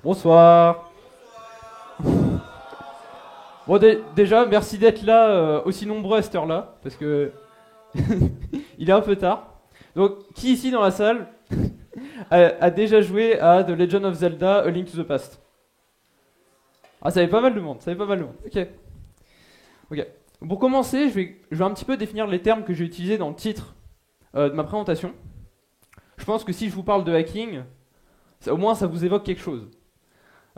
Bonsoir. Bon, déjà, merci d'être là aussi nombreux à cette heure-là, parce que il est un peu tard. Donc, qui ici dans la salle a déjà joué à The Legend of Zelda A Link to the Past? Ah, ça avait pas mal de monde, ça avait pas mal de monde. Ok. Ok. Pour commencer, je vais un petit peu définir les termes que j'ai utilisés dans le titre de ma présentation. Je pense que si je vous parle de hacking, au moins ça vous évoque quelque chose.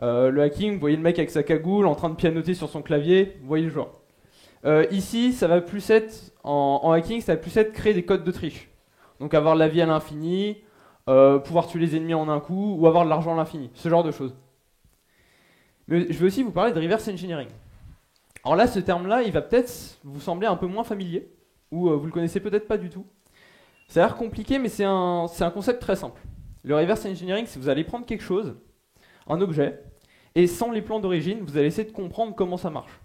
Le hacking, vous voyez le mec avec sa cagoule en train de pianoter sur son clavier, vous voyez le genre. Ici, ça va plus être, en hacking, ça va plus être créer des codes de triche. Donc avoir la vie à l'infini, pouvoir tuer les ennemis en un coup, ou avoir de l'argent à l'infini, ce genre de choses. Mais je vais aussi vous parler de reverse engineering. Alors là, ce terme-là, il va peut-être vous sembler un peu moins familier, ou vous le connaissez peut-être pas du tout. Ça a l'air compliqué, mais c'est un concept très simple. Le reverse engineering, c'est que vous allez prendre quelque chose, un objet, et sans les plans d'origine, vous allez essayer de comprendre comment ça marche.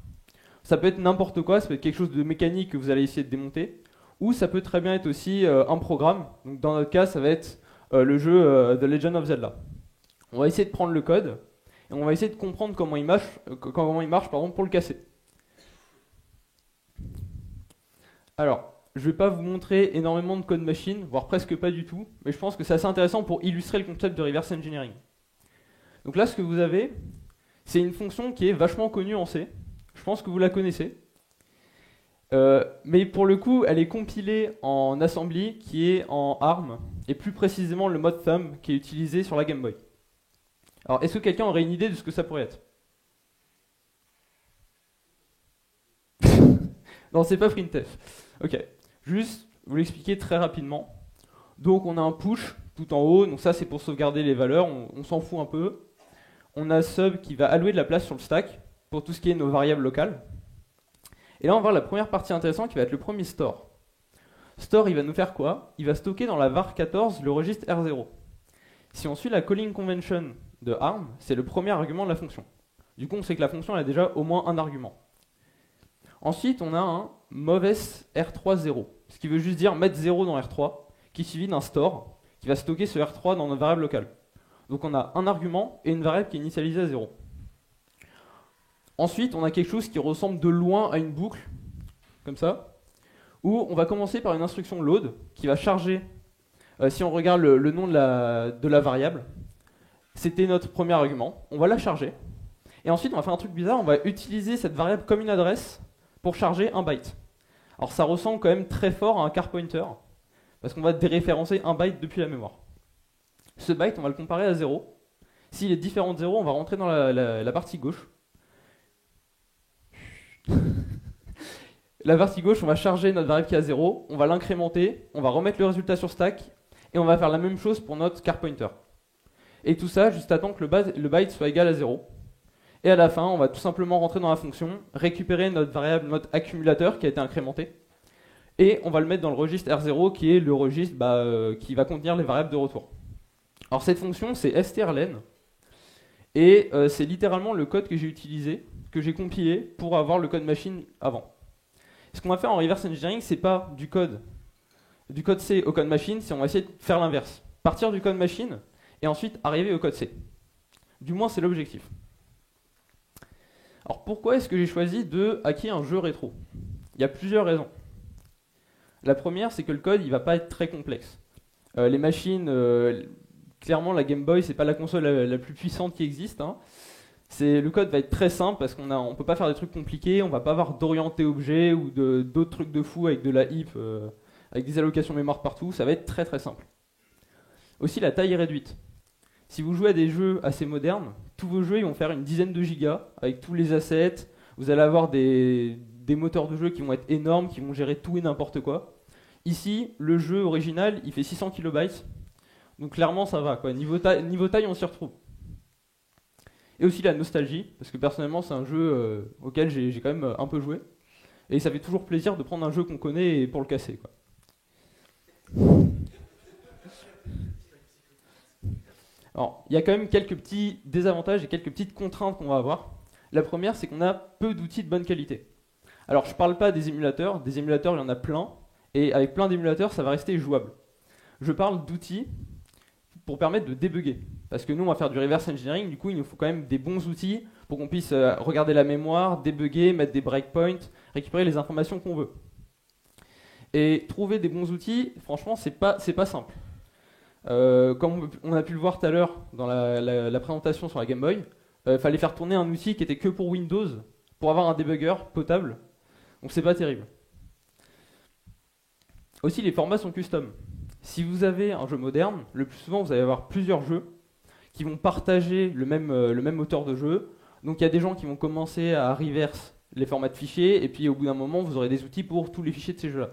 Ça peut être n'importe quoi, ça peut être quelque chose de mécanique que vous allez essayer de démonter, ou ça peut très bien être aussi un programme. Donc dans notre cas, ça va être le jeu The Legend of Zelda. On va essayer de prendre le code, et on va essayer de comprendre comment il marche pour le casser. Alors, je ne vais pas vous montrer énormément de code machine, voire presque pas du tout, mais je pense que c'est assez intéressant pour illustrer le concept de reverse engineering. Donc là, ce que vous avez, c'est une fonction qui est vachement connue en C. Je pense que vous la connaissez. Mais pour le coup, elle est compilée en assembly qui est en ARM, et plus précisément le mode thumb qui est utilisé sur la Game Boy. Alors, est-ce que quelqu'un aurait une idée de ce que ça pourrait être? Non, c'est pas printf. Ok, juste vous l'expliquer très rapidement. Donc on a un push tout en haut, donc ça c'est pour sauvegarder les valeurs, on s'en fout un peu. On a sub qui va allouer de la place sur le stack pour tout ce qui est nos variables locales. Et là on va voir la première partie intéressante qui va être le premier store. Store il va nous faire quoi? Il va stocker dans la var 14 le registre R0. Si on suit la calling convention de ARM, c'est le premier argument de la fonction. Du coup on sait que la fonction elle a déjà au moins un argument. Ensuite on a un moves R3 0, ce qui veut juste dire mettre 0 dans R3, qui est suivi d'un store qui va stocker ce R3 dans notre variable locale. Donc on a un argument et une variable qui est initialisée à 0. Ensuite, on a quelque chose qui ressemble de loin à une boucle, comme ça, où on va commencer par une instruction load qui va charger, si on regarde le nom de la variable, c'était notre premier argument, on va la charger. Et ensuite, on va faire un truc bizarre, on va utiliser cette variable comme une adresse pour charger un byte. Alors ça ressemble quand même très fort à un car pointer, parce qu'on va déréférencer un byte depuis la mémoire. Ce byte, on va le comparer à 0. S'il est différent de 0, on va rentrer dans la partie gauche. La partie gauche, on va charger notre variable qui est à 0, on va l'incrémenter, on va remettre le résultat sur stack, et on va faire la même chose pour notre car pointer. Et tout ça, juste à temps que le byte soit égal à 0. Et à la fin, on va tout simplement rentrer dans la fonction, récupérer notre variable, notre accumulateur qui a été incrémenté, et on va le mettre dans le registre R0 qui est le registre qui va contenir les variables de retour. Alors cette fonction c'est strlen et c'est littéralement le code que j'ai utilisé, que j'ai compilé pour avoir le code machine avant. Ce qu'on va faire en reverse engineering, c'est pas du code C au code machine, c'est on va essayer de faire l'inverse. Partir du code machine et ensuite arriver au code C. Du moins c'est l'objectif. Alors pourquoi est-ce que j'ai choisi de hacker un jeu rétro? Il y a plusieurs raisons. La première, c'est que le code il va pas être très complexe. Les machines, clairement la Game Boy c'est pas la console la plus puissante qui existe. Hein. Le code va être très simple parce qu'on peut pas faire des trucs compliqués, on va pas avoir d'orienté objet ou d'autres trucs de fou avec de la heap, avec des allocations mémoire partout, ça va être très très simple. Aussi la taille est réduite. Si vous jouez à des jeux assez modernes, tous vos jeux ils vont faire une dizaine de gigas avec tous les assets, vous allez avoir des moteurs de jeu qui vont être énormes, qui vont gérer tout et n'importe quoi. Ici, le jeu original il fait 600 kilobytes, donc clairement ça va, quoi. Niveau taille on s'y retrouve. Et aussi la nostalgie, parce que personnellement c'est un jeu auquel j'ai quand même un peu joué. Et ça fait toujours plaisir de prendre un jeu qu'on connaît et pour le casser, quoi. Alors, il y a quand même quelques petits désavantages et quelques petites contraintes qu'on va avoir. La première, c'est qu'on a peu d'outils de bonne qualité. Alors, je ne parle pas des émulateurs il y en a plein, et avec plein d'émulateurs, ça va rester jouable. Je parle d'outils pour permettre de débugger. Parce que nous, on va faire du reverse engineering, du coup, il nous faut quand même des bons outils pour qu'on puisse regarder la mémoire, débugger, mettre des breakpoints, récupérer les informations qu'on veut. Et trouver des bons outils, franchement, c'est pas simple. Comme on a pu le voir tout à l'heure dans la présentation sur la Game Boy, il fallait faire tourner un outil qui était que pour Windows pour avoir un debugger potable. Donc c'est pas terrible. Aussi, les formats sont custom. Si vous avez un jeu moderne, le plus souvent vous allez avoir plusieurs jeux qui vont partager le même moteur de jeu. Donc il y a des gens qui vont commencer à reverse les formats de fichiers, et puis au bout d'un moment vous aurez des outils pour tous les fichiers de ces jeux-là.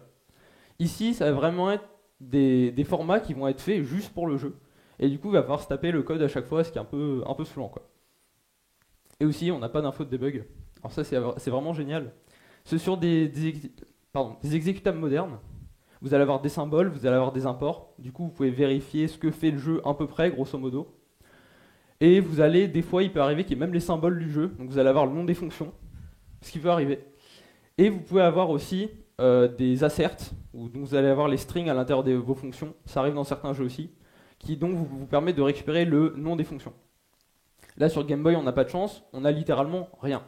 Ici, ça va vraiment être des formats qui vont être faits juste pour le jeu. Et du coup, il va falloir se taper le code à chaque fois, ce qui est un peu saoulant, quoi. Et aussi, on n'a pas d'info de debug. Alors ça, c'est vraiment génial. C'est sur des exécutables modernes. Vous allez avoir des symboles, vous allez avoir des imports. Du coup, vous pouvez vérifier ce que fait le jeu à peu près, grosso modo. Et vous allez, des fois, il peut arriver qu'il y ait même les symboles du jeu. Donc vous allez avoir le nom des fonctions, ce qui peut arriver. Et vous pouvez avoir aussi des asserts, où donc vous allez avoir les strings à l'intérieur de vos fonctions. Ça arrive dans certains jeux aussi, qui donc vous permet de récupérer le nom des fonctions. Là, sur Game Boy, on n'a pas de chance, on a littéralement rien.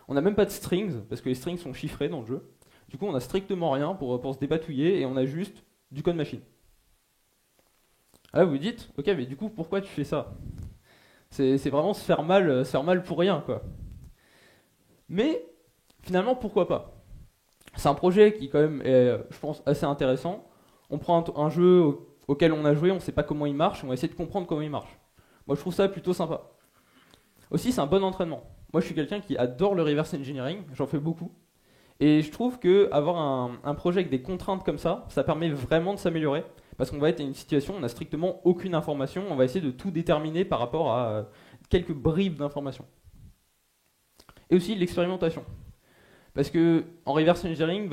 On n'a même pas de strings, parce que les strings sont chiffrés dans le jeu. Du coup, on n'a strictement rien pour se débatouiller, et on a juste du code machine. Là, vous vous dites, ok, mais du coup, pourquoi tu fais ça? C'est vraiment se faire mal pour rien, quoi. Mais, finalement, pourquoi pas? C'est un projet qui, quand même, est, je pense, assez intéressant. On prend un jeu auquel on a joué, on ne sait pas comment il marche, on va essayer de comprendre comment il marche. Moi, je trouve ça plutôt sympa. Aussi, c'est un bon entraînement. Moi, je suis quelqu'un qui adore le reverse engineering, j'en fais beaucoup. Et je trouve qu'avoir un projet avec des contraintes comme ça permet vraiment de s'améliorer. Parce qu'on va être dans une situation où on n'a strictement aucune information, on va essayer de tout déterminer par rapport à quelques bribes d'informations. Et aussi l'expérimentation. Parce que en reverse engineering,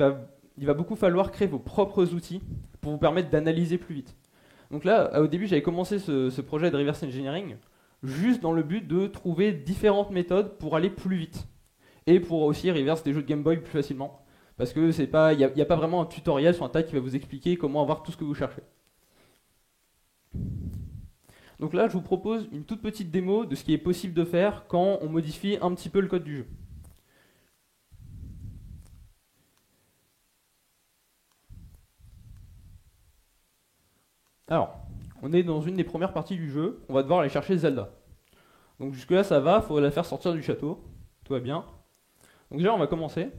il va beaucoup falloir créer vos propres outils pour vous permettre d'analyser plus vite. Donc là, au début, j'avais commencé ce projet de reverse engineering juste dans le but de trouver différentes méthodes pour aller plus vite. Et pour aussi reverse des jeux de Game Boy plus facilement. Parce que il n'y a pas vraiment un tutoriel sur un tas qui va vous expliquer comment avoir tout ce que vous cherchez. Donc là, je vous propose une toute petite démo de ce qui est possible de faire quand on modifie un petit peu le code du jeu. Alors, on est dans une des premières parties du jeu, on va devoir aller chercher Zelda. Donc jusque là ça va, il faut la faire sortir du château, tout va bien. Donc déjà on va commencer.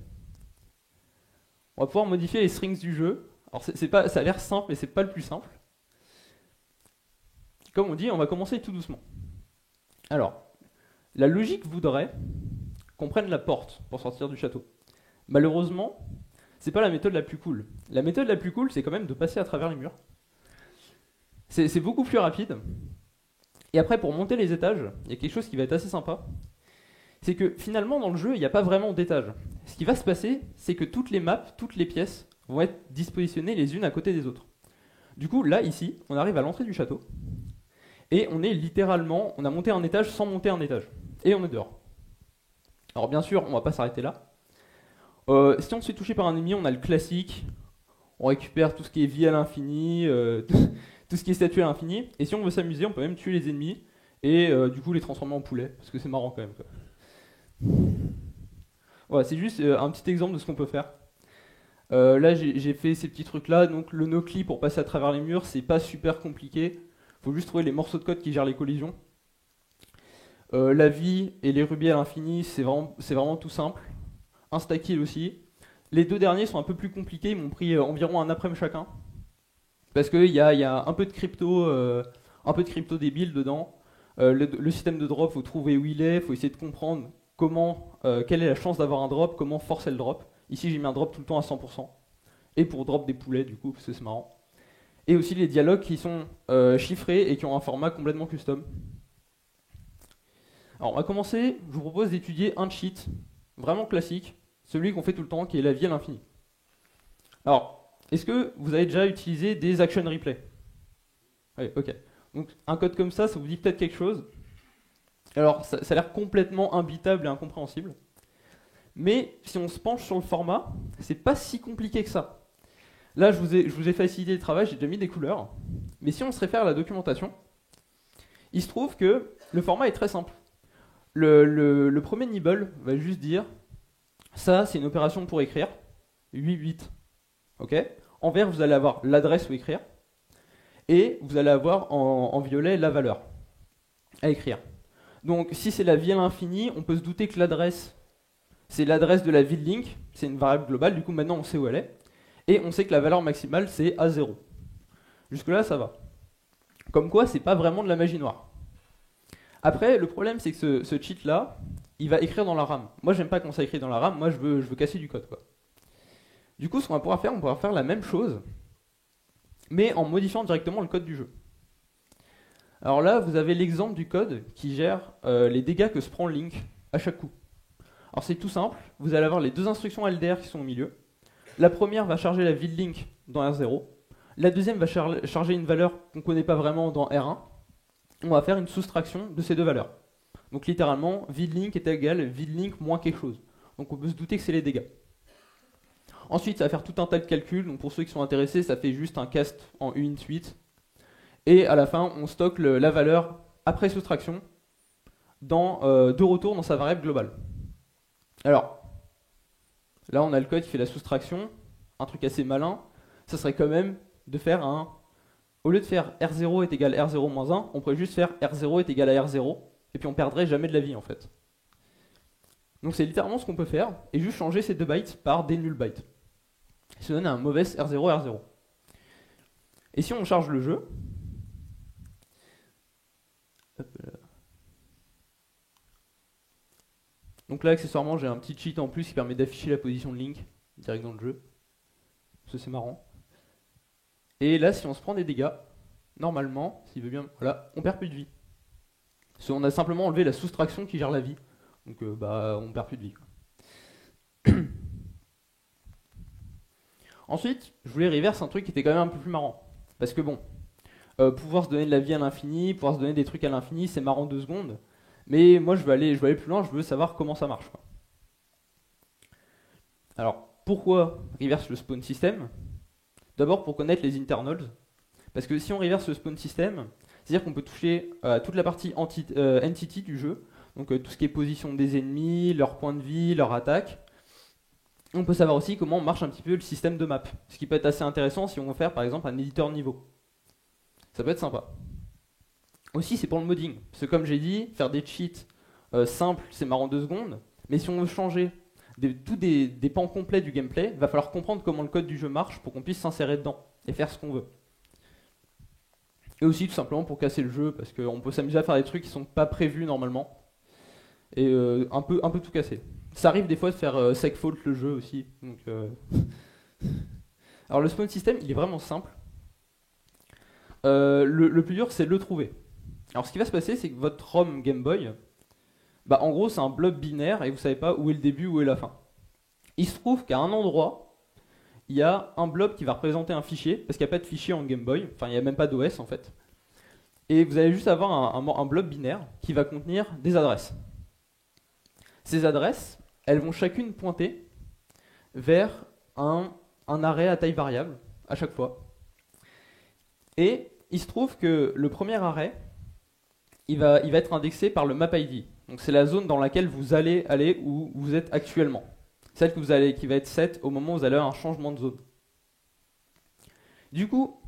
On va pouvoir modifier les strings du jeu. Alors ça a l'air simple mais c'est pas le plus simple. Comme on dit, on va commencer tout doucement. Alors, la logique voudrait qu'on prenne la porte pour sortir du château. Malheureusement, c'est pas la méthode la plus cool. La méthode la plus cool, c'est quand même de passer à travers les murs. C'est beaucoup plus rapide. Et après, pour monter les étages, il y a quelque chose qui va être assez sympa. C'est que finalement, dans le jeu, il n'y a pas vraiment d'étages. Ce qui va se passer, c'est que toutes les maps, toutes les pièces vont être dispositionnées les unes à côté des autres. Du coup, là, ici, on arrive à l'entrée du château. Et on a monté un étage sans monter un étage. Et on est dehors. Alors bien sûr, on va pas s'arrêter là. Si on se fait toucher par un ennemi, on a le classique. On récupère tout ce qui est vie à l'infini, tout ce qui est statue à l'infini. Et si on veut s'amuser, on peut même tuer les ennemis. Et du coup les transformer en poulet. Parce que c'est marrant quand même, quoi. Voilà, c'est juste un petit exemple de ce qu'on peut faire. Là j'ai fait ces petits trucs là. Donc le no-clip pour passer à travers les murs, c'est pas super compliqué. Faut juste trouver les morceaux de code qui gèrent les collisions. La vie et les rubis à l'infini, c'est vraiment tout simple. Insta-kill aussi. Les deux derniers sont un peu plus compliqués, ils m'ont pris environ un après-midi chacun. Parce qu'il y a un peu de crypto débile dedans. Le système de drop, faut trouver où il est, faut essayer de comprendre quelle est la chance d'avoir un drop, comment forcer le drop. Ici j'ai mis un drop tout le temps à 100%. Et pour drop des poulets du coup, parce que c'est marrant. Et aussi les dialogues qui sont chiffrés et qui ont un format complètement custom. Alors on va commencer, je vous propose d'étudier un cheat vraiment classique, celui qu'on fait tout le temps, qui est la vie à l'infini. Alors, est-ce que vous avez déjà utilisé des action replay? Oui, ok. Donc un code comme ça vous dit peut-être quelque chose. Alors ça a l'air complètement imbitable et incompréhensible. Mais si on se penche sur le format, c'est pas si compliqué que ça. Là, je vous ai facilité le travail, j'ai déjà mis des couleurs. Mais si on se réfère à la documentation, Il se trouve que le format est très simple. Le premier nibble va juste dire ça, c'est une opération pour écrire, 8 bits. Ok. En vert, vous allez avoir l'adresse où écrire, et vous allez avoir en violet la valeur à écrire. Donc si c'est la vie à l'infini, on peut se douter que l'adresse, c'est l'adresse de la ville link, c'est une variable globale, du coup maintenant on sait où elle est, et on sait que la valeur maximale c'est A0. Jusque là ça va. Comme quoi c'est pas vraiment de la magie noire. Après le problème c'est que ce cheat là, il va écrire dans la RAM. Moi j'aime pas quand ça écrit dans la RAM, moi je veux casser du code quoi. Du coup ce qu'on va pouvoir faire, on pourra faire la même chose, mais en modifiant directement le code du jeu. Alors là, vous avez l'exemple du code qui gère les dégâts que se prend Link à chaque coup. Alors c'est tout simple, vous allez avoir les deux instructions LDR qui sont au milieu. La première va charger la ville Link dans R0. La deuxième va charger une valeur qu'on ne connaît pas vraiment dans R1. On va faire une soustraction de ces deux valeurs. Donc littéralement, ville Link est égal ville Link moins quelque chose. Donc on peut se douter que c'est les dégâts. Ensuite, ça va faire tout un tas de calculs. Donc pour ceux qui sont intéressés, ça fait juste un cast en une suite. Et à la fin, on stocke la valeur après soustraction de retour dans sa variable globale. Alors, là on a le code qui fait la soustraction. Un truc assez malin, ça serait quand même de faire au lieu de faire R0 est égal à R0 moins 1, on pourrait juste faire R0 est égal à R0, et puis on perdrait jamais de la vie en fait. Donc c'est littéralement ce qu'on peut faire, et juste changer ces 2 bytes par des null bytes. Ça donne un mauvais R0 R0. Et si on charge le jeu, donc là accessoirement j'ai un petit cheat en plus qui permet d'afficher la position de Link direct dans le jeu. Ça c'est marrant. Et là si on se prend des dégâts, normalement, s'il veut bien, voilà, on perd plus de vie. Parce qu'on a simplement enlevé la soustraction qui gère la vie. Donc on perd plus de vie. Ensuite, je voulais reverse un truc qui était quand même un peu plus marrant. Parce que bon, pouvoir se donner de la vie à l'infini, pouvoir se donner des trucs à l'infini, c'est marrant 2 secondes. Mais moi je veux aller plus loin, je veux savoir comment ça marche, quoi. Alors, pourquoi reverse le spawn system? D'abord pour connaître les internals. Parce que si on reverse le spawn system, c'est-à-dire qu'on peut toucher toute la partie entity du jeu, donc tout ce qui est position des ennemis, leur point de vie, leur attaque. On peut savoir aussi comment marche un petit peu le système de map, ce qui peut être assez intéressant si on veut faire par exemple un éditeur niveau. Ça peut être sympa. Aussi c'est pour le modding, parce que comme j'ai dit, faire des cheats simples c'est marrant 2 secondes, mais si on veut changer tous des pans complets du gameplay, il va falloir comprendre comment le code du jeu marche pour qu'on puisse s'insérer dedans et faire ce qu'on veut. Et aussi tout simplement pour casser le jeu, parce qu'on peut s'amuser à faire des trucs qui sont pas prévus normalement, et un peu tout casser. Ça arrive des fois de faire segfault le jeu aussi. Donc, alors le spawn system, il est vraiment simple. Le plus dur, c'est de le trouver. Alors ce qui va se passer, c'est que votre ROM Game Boy, en gros, c'est un blob binaire et vous savez pas où est le début, où est la fin. Il se trouve qu'à un endroit, il y a un blob qui va représenter un fichier, parce qu'il n'y a pas de fichier en Game Boy, enfin il n'y a même pas d'OS en fait. Et vous allez juste avoir un blob binaire qui va contenir des adresses. Ces adresses, elles vont chacune pointer vers un array à taille variable à chaque fois. Et il se trouve que le premier array, il va être indexé par le map ID. Donc c'est la zone dans laquelle vous allez aller où vous êtes actuellement. Celle qui va être set au moment où vous allez avoir un changement de zone. Du coup,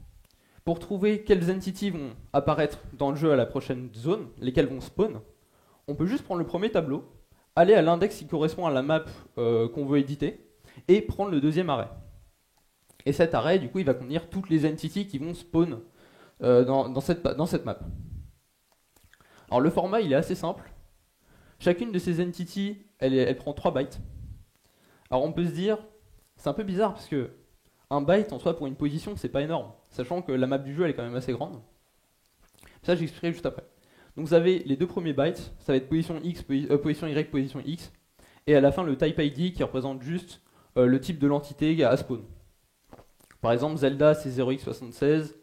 pour trouver quelles entities vont apparaître dans le jeu à la prochaine zone, lesquelles vont spawn, on peut juste prendre le premier tableau, aller à l'index qui correspond à la map qu'on veut éditer, et prendre le deuxième array. Et cet array, du coup, il va contenir toutes les entities qui vont spawn dans cette map. Alors le format, il est assez simple. Chacune de ces entities, elle prend 3 bytes. Alors on peut se dire, c'est un peu bizarre parce que un byte en soi pour une position, c'est pas énorme, sachant que la map du jeu, elle est quand même assez grande. Ça, j'expliquerai juste après. Donc vous avez les 2 premiers bytes, ça va être position X, position Y, position X, et à la fin le type ID qui représente juste le type de l'entité à spawn. Par exemple, Zelda c'est 0x76,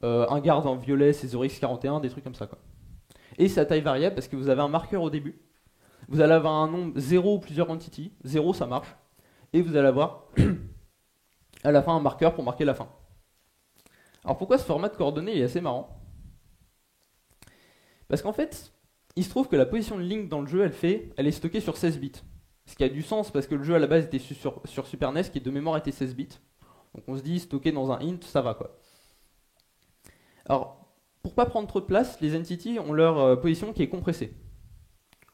un garde en violet c'est 0x41, des trucs comme ça, quoi. Et c'est à taille variable parce que vous avez un marqueur au début. Vous allez avoir un nombre 0 ou plusieurs entities. 0 ça marche. Et vous allez avoir à la fin un marqueur pour marquer la fin. Alors pourquoi ce format de coordonnées est assez marrant? Parce qu'en fait, il se trouve que la position de Link dans le jeu, elle est stockée sur 16 bits. Ce qui a du sens parce que le jeu à la base était sur Super NES qui de mémoire était 16 bits. Donc on se dit stocké dans un int, ça va quoi. Alors, pour pas prendre trop de place, les entities ont leur position qui est compressée.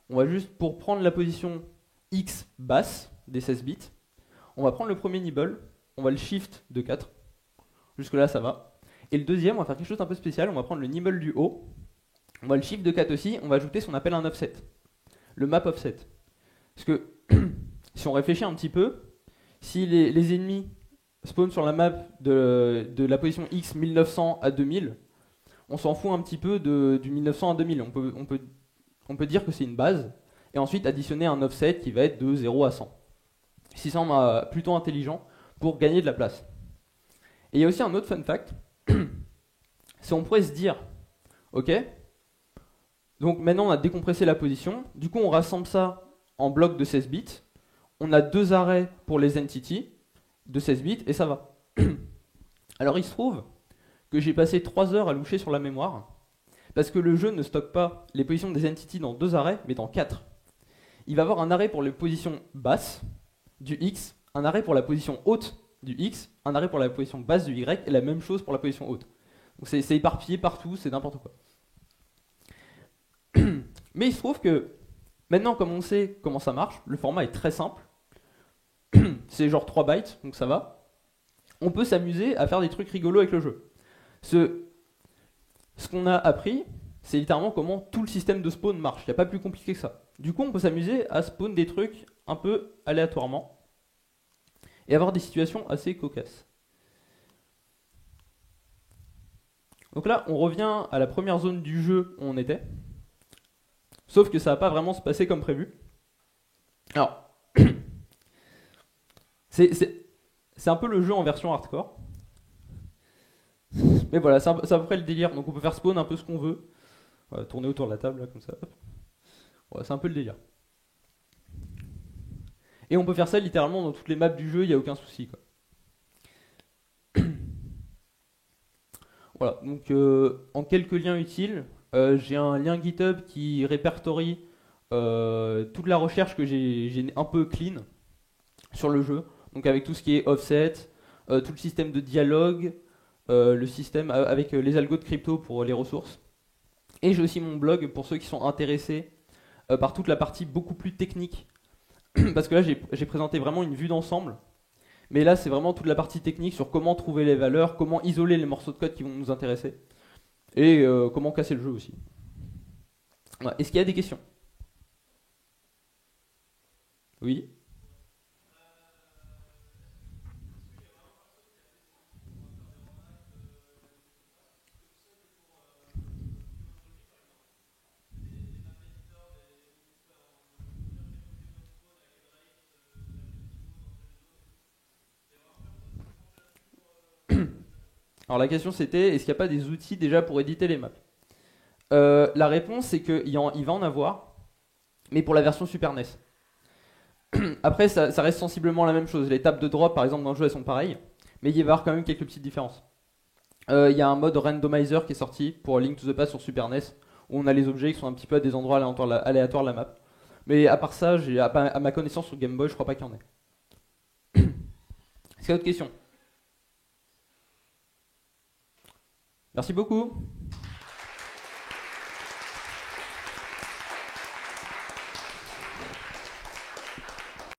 On va juste, pour prendre la position X basse des 16 bits, on va prendre le premier nibble, on va le shift de 4. Jusque là ça va. Et le deuxième, on va faire quelque chose d'un peu spécial, on va prendre le nibble du haut, on va le shift de 4 aussi, on va ajouter ce qu'on appelle un offset. Le map offset. Parce que si on réfléchit un petit peu, si les ennemis spawnent sur la map de la position X 1900 à 2000, on s'en fout un petit peu du 1900 à 2000. On peut dire que c'est une base, et ensuite additionner un offset qui va être de 0 à 100. Ce qui semble plutôt intelligent pour gagner de la place. Et il y a aussi un autre fun fact, c'est on pourrait se dire, ok, donc maintenant on a décompressé la position, du coup on rassemble ça en bloc de 16 bits, on a 2 arrêts pour les entities de 16 bits et ça va. Alors il se trouve que j'ai passé 3 heures à loucher sur la mémoire, parce que le jeu ne stocke pas les positions des entities dans 2 arrêts, mais dans 4. Il va avoir un arrêt pour les positions basses du X, un arrêt pour la position haute du X, un arrêt pour la position basse du Y, et la même chose pour la position haute. Donc c'est éparpillé partout, c'est n'importe quoi. Mais il se trouve que, maintenant comme on sait comment ça marche, le format est très simple, c'est genre 3 bytes, donc ça va. On peut s'amuser à faire des trucs rigolos avec le jeu. Ce qu'on a appris, c'est littéralement comment tout le système de spawn marche. Il n'y a pas plus compliqué que ça. Du coup, on peut s'amuser à spawn des trucs un peu aléatoirement et avoir des situations assez cocasses. Donc là, on revient à la première zone du jeu où on était. Sauf que ça va pas vraiment se passer comme prévu. Alors, c'est un peu le jeu en version hardcore. Mais voilà, c'est à peu près le délire. Donc on peut faire spawn un peu ce qu'on veut. Voilà, tourner autour de la table, là, comme ça. Voilà, c'est un peu le délire. Et on peut faire ça littéralement dans toutes les maps du jeu, il n'y a aucun souci, quoi. Voilà, donc en quelques liens utiles, j'ai un lien GitHub qui répertorie toute la recherche que j'ai un peu clean sur le jeu. Donc avec tout ce qui est offset, tout le système de dialogue, le système avec les algos de crypto pour les ressources. Et j'ai aussi mon blog pour ceux qui sont intéressés par toute la partie beaucoup plus technique. Parce que là, j'ai présenté vraiment une vue d'ensemble. Mais là, c'est vraiment toute la partie technique sur comment trouver les valeurs, comment isoler les morceaux de code qui vont nous intéresser. Et comment casser le jeu aussi. Voilà. Est-ce qu'il y a des questions? Oui? Alors la question c'était, est-ce qu'il n'y a pas des outils déjà pour éditer les maps? La réponse c'est qu'il va en avoir, mais pour la version Super NES. Après ça reste sensiblement la même chose, les tables de drop par exemple dans le jeu elles sont pareilles, mais il va y avoir quand même quelques petites différences. Il y a un mode randomizer qui est sorti pour Link to the Past sur Super NES, où on a les objets qui sont un petit peu à des endroits aléatoires de la map. Mais à part ça, à ma connaissance sur Game Boy, je crois pas qu'il y en ait. Est-ce qu'il y a d'autres questions? Merci beaucoup.